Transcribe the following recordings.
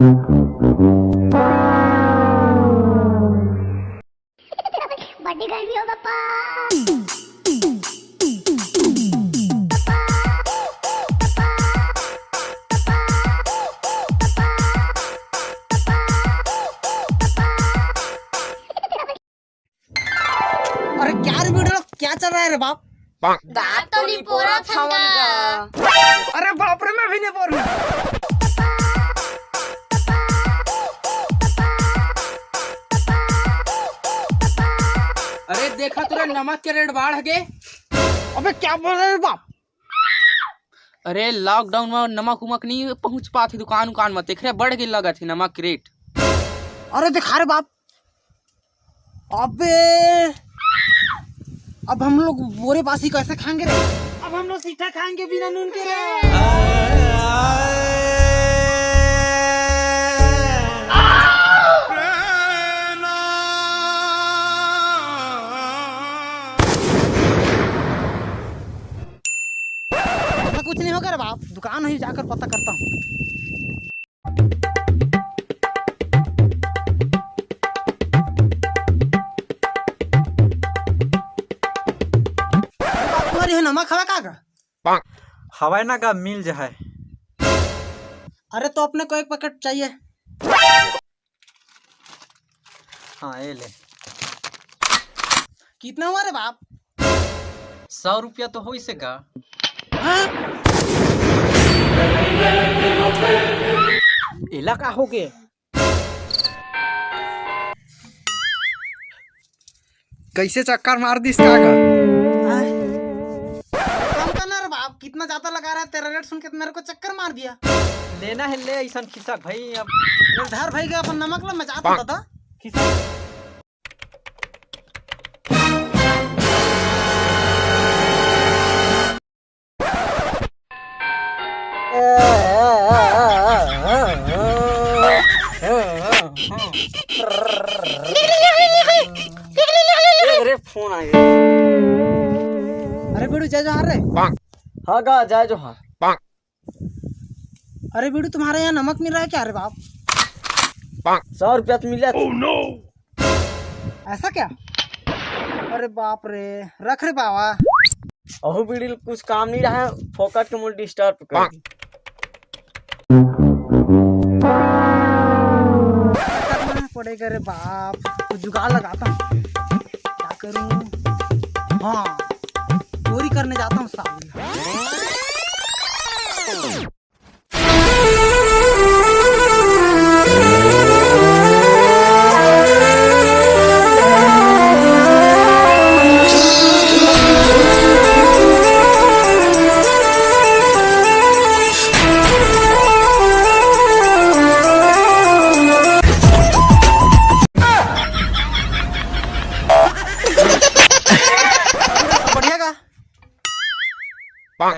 बड़ी गर्मी हो पापा। अरे क्या रे वीडियो क्या चल रहा है रे बाप? दांत तो नहीं पोरा था। अरे बाप रे मैं भी नहीं बोल रहा। अरे देखा तुरा नमक के रेट बढ़ गए। अबे क्या बोल रहे रे बाप? अरे लॉकडाउन में नमक उमक नहीं पहुंच पाती दुकान उकान में, देख रहे बढ़ गई लगा थी नमक के रेट। अरे दिखा रे बाप। अबे अब हम लोग बोरे बासी कैसे खाएंगे रे? अब हम लोग सीधा खाएंगे बिना नून के रे। ऐसा कुछ नहीं होगा रे बाप, दुकान ही जाकर पता करता हूँ। तुम्हारी है नमक हवा का हवाई ना का मिल जाए। अरे तो अपने को एक पैकेट चाहिए। हाँ ये ले। कितना हुआ रे बाप? 100 रुपया तो हो इसे का। इलाका हो गए। कैसे चक्कर मार दी इसका का? कम करना रे बाप, कितना ज्यादा लगा रहा है? तेरा रेट सुन के तो मेरे को चक्कर मार दिया। लेना है ले ऐसा खिसा भाई। अब धर भाई का अपन नमक लो, मैं चाहता था खिसा। अरे फोन आ गया। अरे बेड़ू जय जोहार रे। हाँ गा जाए जो हाँ। अरे बेड़ू तुम्हारे यहाँ नमक मिल रहा है क्या रे बाप? 100 रुपया तो मिला। ऐसा क्या? अरे बाप रे, रख रे बाबा। अहो बीड़ी कुछ काम नहीं रहा, फोकट के मूड डिस्टर्ब कर। करना पड़ेगा रे बाप, कुछ जुगाड़ लगाता हूँ। क्या करूँ? हाँ, चोरी करने जाता हूँ साल।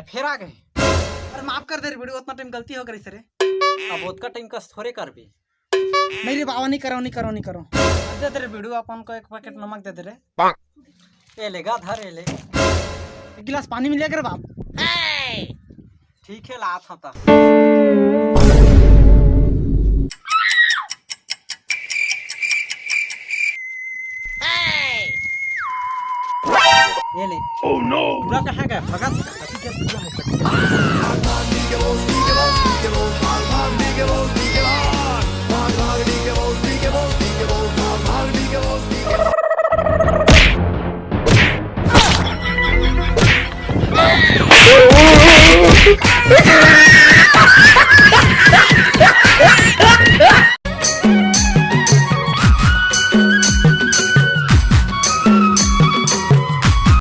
फिर आ गए। अरे माफ कर दे रे वीडियो, उतना टाइम गलती हो गई सर। अब उतना टाइम का थोड़े कर भी। नहीं रे बाबा, नहीं करो। दे दे रे वीडियो, अपन को एक पैकेट नमक दे दे रे। ये लेगा धर ये ले। एक गिलास पानी मिल जाएगा रे बाप। ठीक है ला था। ये ले। Oh no. पूरा कहाँ गया? भगत अभी क्या पूरा है?